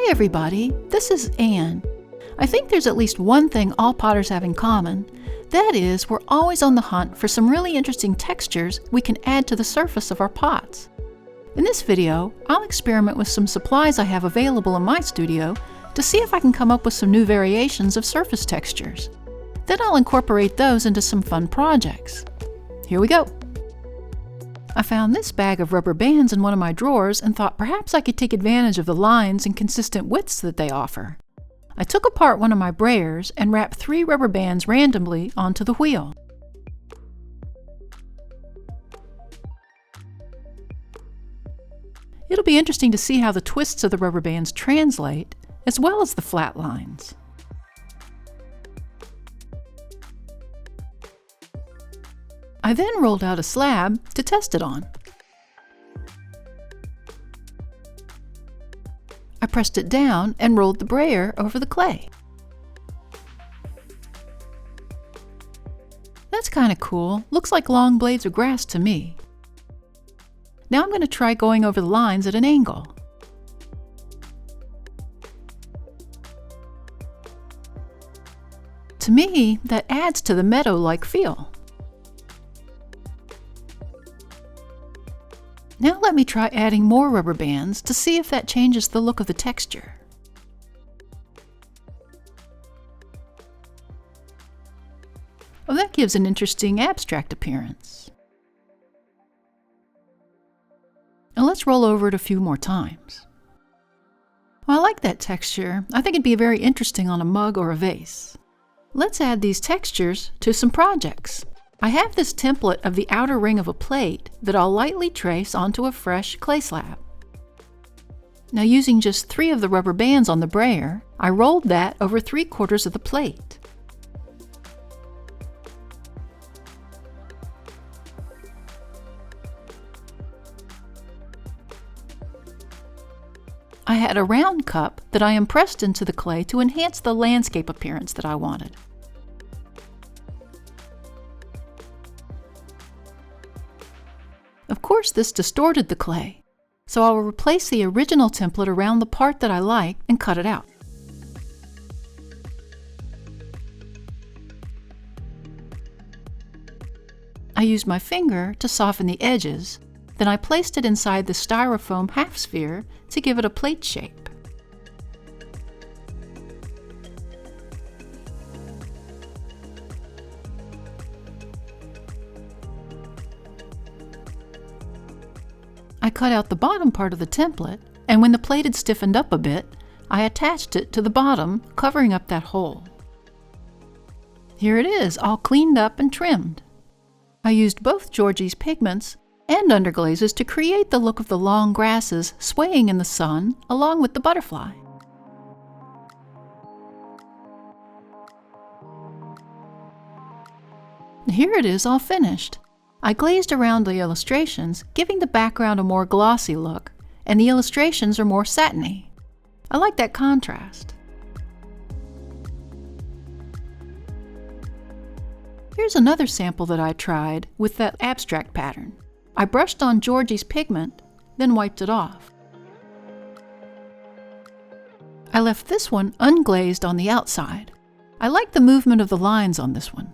Hi everybody, this is Anne. I think there's at least one thing all potters have in common. That is, we're always on the hunt for some really interesting textures we can add to the surface of our pots. In this video, I'll experiment with some supplies I have available in my studio to see if I can come up with some new variations of surface textures. Then I'll incorporate those into some fun projects. Here we go! I found this bag of rubber bands in one of my drawers and thought perhaps I could take advantage of the lines and consistent widths that they offer. I took apart one of my brayers and wrapped 3 rubber bands randomly onto the wheel. It'll be interesting to see how the twists of the rubber bands translate, as well as the flat lines. I then rolled out a slab to test it on. I pressed it down and rolled the brayer over the clay. That's kind of cool. Looks like long blades of grass to me. Now I'm going to try going over the lines at an angle. To me, that adds to the meadow-like feel. Now let me try adding more rubber bands to see if that changes the look of the texture. Well, that gives an interesting abstract appearance. Now let's roll over it a few more times. Well, I like that texture. I think it'd be very interesting on a mug or a vase. Let's add these textures to some projects. I have this template of the outer ring of a plate that I'll lightly trace onto a fresh clay slab. Now, using just 3 of the rubber bands on the brayer, I rolled that over 3/4 of the plate. I had a round cup that I impressed into the clay to enhance the landscape appearance that I wanted. Of course, this distorted the clay, so I will replace the original template around the part that I like and cut it out. I used my finger to soften the edges, then I placed it inside the styrofoam half sphere to give it a plate shape. I cut out the bottom part of the template, and when the plate had stiffened up a bit, I attached it to the bottom, covering up that hole. Here it is, all cleaned up and trimmed. I used both Georgie's pigments and underglazes to create the look of the long grasses swaying in the sun along with the butterfly. Here it is all finished. I glazed around the illustrations, giving the background a more glossy look, and the illustrations are more satiny. I like that contrast. Here's another sample that I tried with that abstract pattern. I brushed on Georgie's pigment, then wiped it off. I left this one unglazed on the outside. I like the movement of the lines on this one.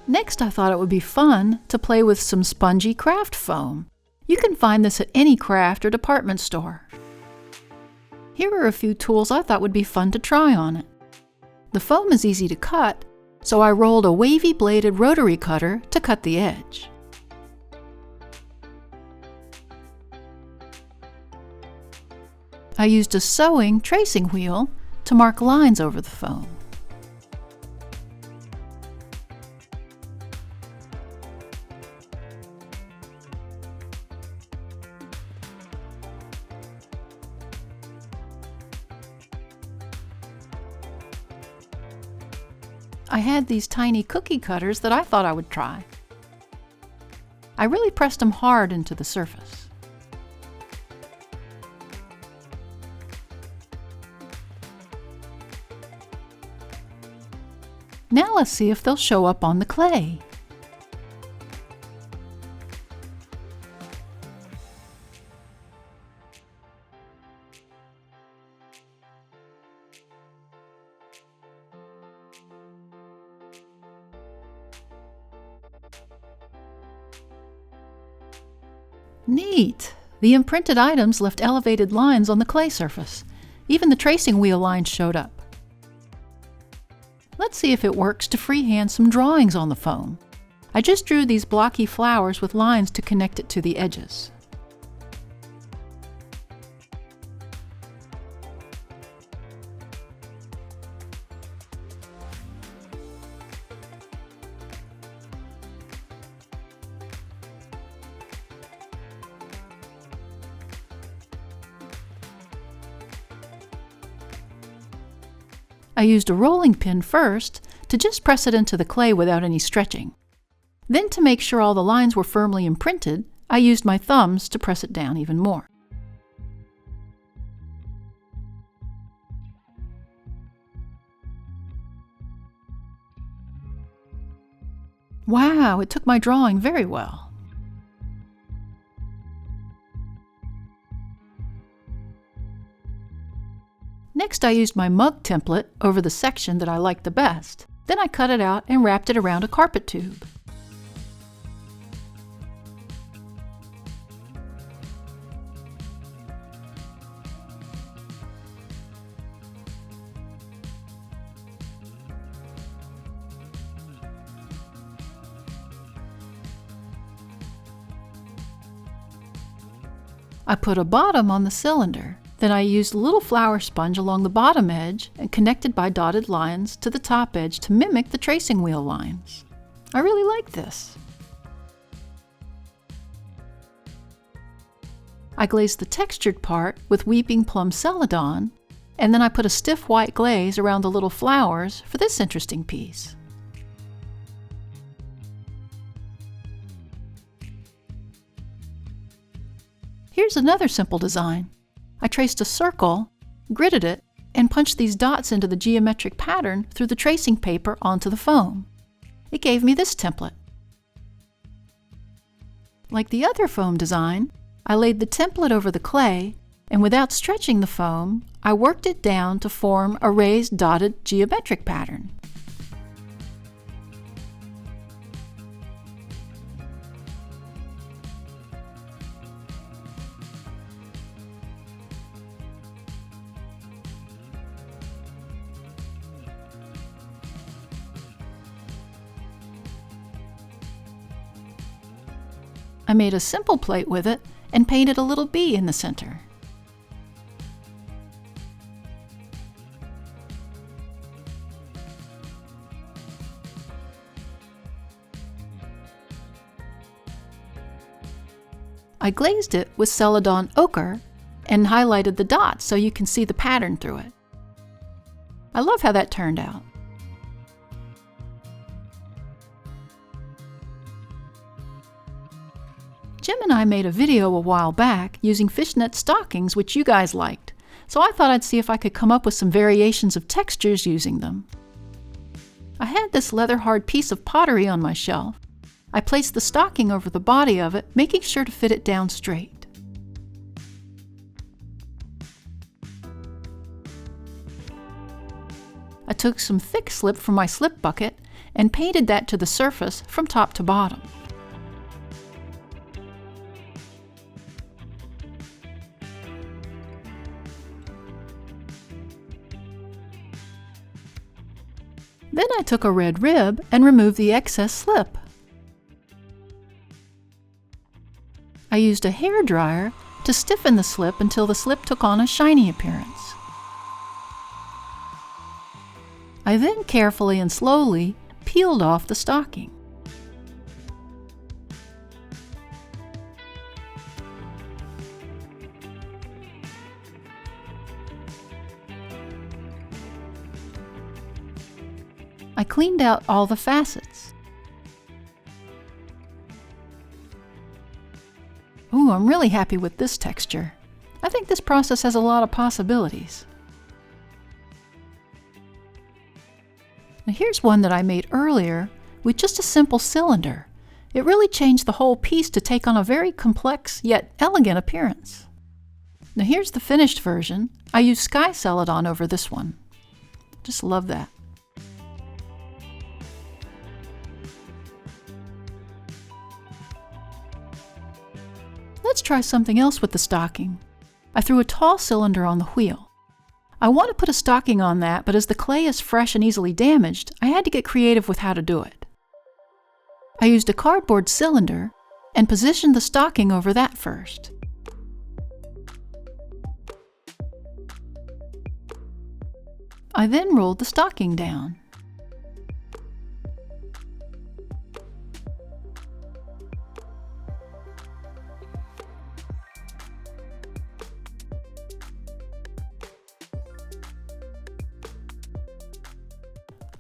Next, I thought it would be fun to play with some spongy craft foam. You can find this at any craft or department store. Here are a few tools I thought would be fun to try on it. The foam is easy to cut, so I rolled a wavy-bladed rotary cutter to cut the edge. I used a sewing tracing wheel to mark lines over the foam. I had these tiny cookie cutters that I thought I would try. I really pressed them hard into the surface. Now let's see if they'll show up on the clay. Neat! The imprinted items left elevated lines on the clay surface. Even the tracing wheel lines showed up. Let's see if it works to freehand some drawings on the foam. I just drew these blocky flowers with lines to connect it to the edges. I used a rolling pin first to just press it into the clay without any stretching. Then, to make sure all the lines were firmly imprinted, I used my thumbs to press it down even more. Wow, it took my drawing very well. Next, I used my mug template over the section that I liked the best. Then I cut it out and wrapped it around a carpet tube. I put a bottom on the cylinder. Then I used a little flour sponge along the bottom edge and connected by dotted lines to the top edge to mimic the tracing wheel lines. I really like this. I glazed the textured part with weeping plum celadon, and then I put a stiff white glaze around the little flowers for this interesting piece. Here's another simple design. I traced a circle, gridded it, and punched these dots into the geometric pattern through the tracing paper onto the foam. It gave me this template. Like the other foam design, I laid the template over the clay, and without stretching the foam, I worked it down to form a raised dotted geometric pattern. I made a simple plate with it and painted a little bee in the center. I glazed it with celadon ochre and highlighted the dots so you can see the pattern through it. I love how that turned out. Jim and I made a video a while back using fishnet stockings, which you guys liked, so I thought I'd see if I could come up with some variations of textures using them. I had this leather-hard piece of pottery on my shelf. I placed the stocking over the body of it, making sure to fit it down straight. I took some thick slip from my slip bucket and painted that to the surface from top to bottom. Then I took a red rib and removed the excess slip. I used a hair dryer to stiffen the slip until the slip took on a shiny appearance. I then carefully and slowly peeled off the stocking. I cleaned out all the facets. Ooh, I'm really happy with this texture. I think this process has a lot of possibilities. Now here's one that I made earlier with just a simple cylinder. It really changed the whole piece to take on a very complex yet elegant appearance. Now here's the finished version. I used sky celadon over this one. Just love that. Let's try something else with the stocking. I threw a tall cylinder on the wheel. I want to put a stocking on that, but as the clay is fresh and easily damaged, I had to get creative with how to do it. I used a cardboard cylinder and positioned the stocking over that first. I then rolled the stocking down.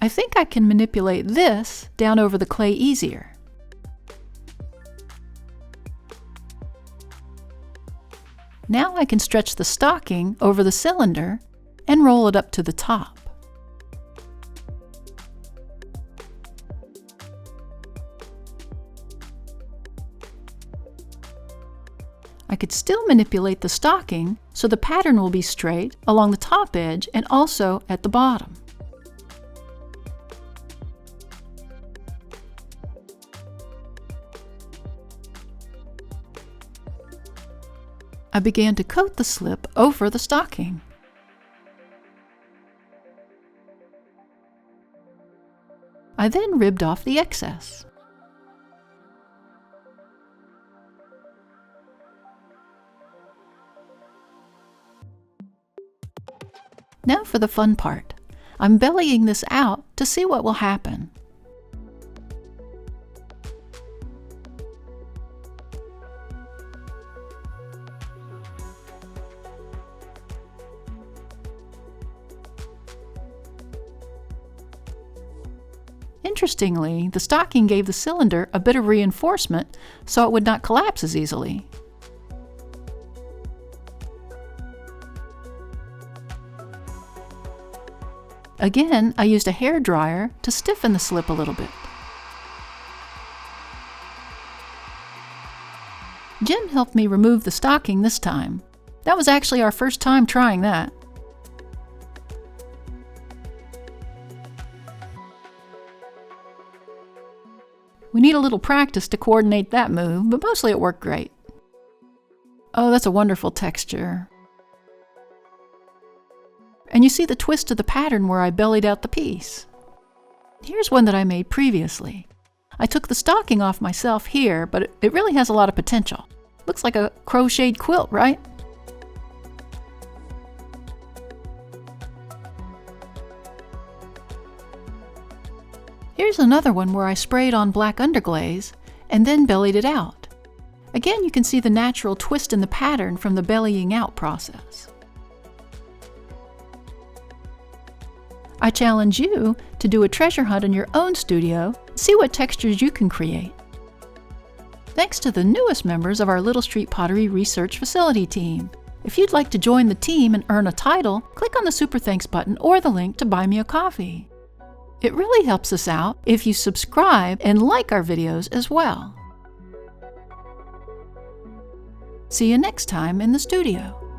I think I can manipulate this down over the clay easier. Now I can stretch the stocking over the cylinder and roll it up to the top. I could still manipulate the stocking so the pattern will be straight along the top edge and also at the bottom. I began to coat the slip over the stocking. I then ribbed off the excess. Now for the fun part. I'm bellying this out to see what will happen. Interestingly, the stocking gave the cylinder a bit of reinforcement so it would not collapse as easily. Again, I used a hair dryer to stiffen the slip a little bit. Jim helped me remove the stocking this time. That was actually our first time trying that. We need a little practice to coordinate that move, but mostly it worked great. Oh, that's a wonderful texture. And you see the twist of the pattern where I bellied out the piece. Here's one that I made previously. I took the stocking off myself here, but it really has a lot of potential. Looks like a crocheted quilt, right? Here's another one where I sprayed on black underglaze and then bellied it out. Again, you can see the natural twist in the pattern from the bellying out process. I challenge you to do a treasure hunt in your own studio, see what textures you can create. Thanks to the newest members of our Little Street Pottery Research Facility team. If you'd like to join the team and earn a title, click on the Super Thanks button or the link to buy me a coffee. It really helps us out if you subscribe and like our videos as well. See you next time in the studio.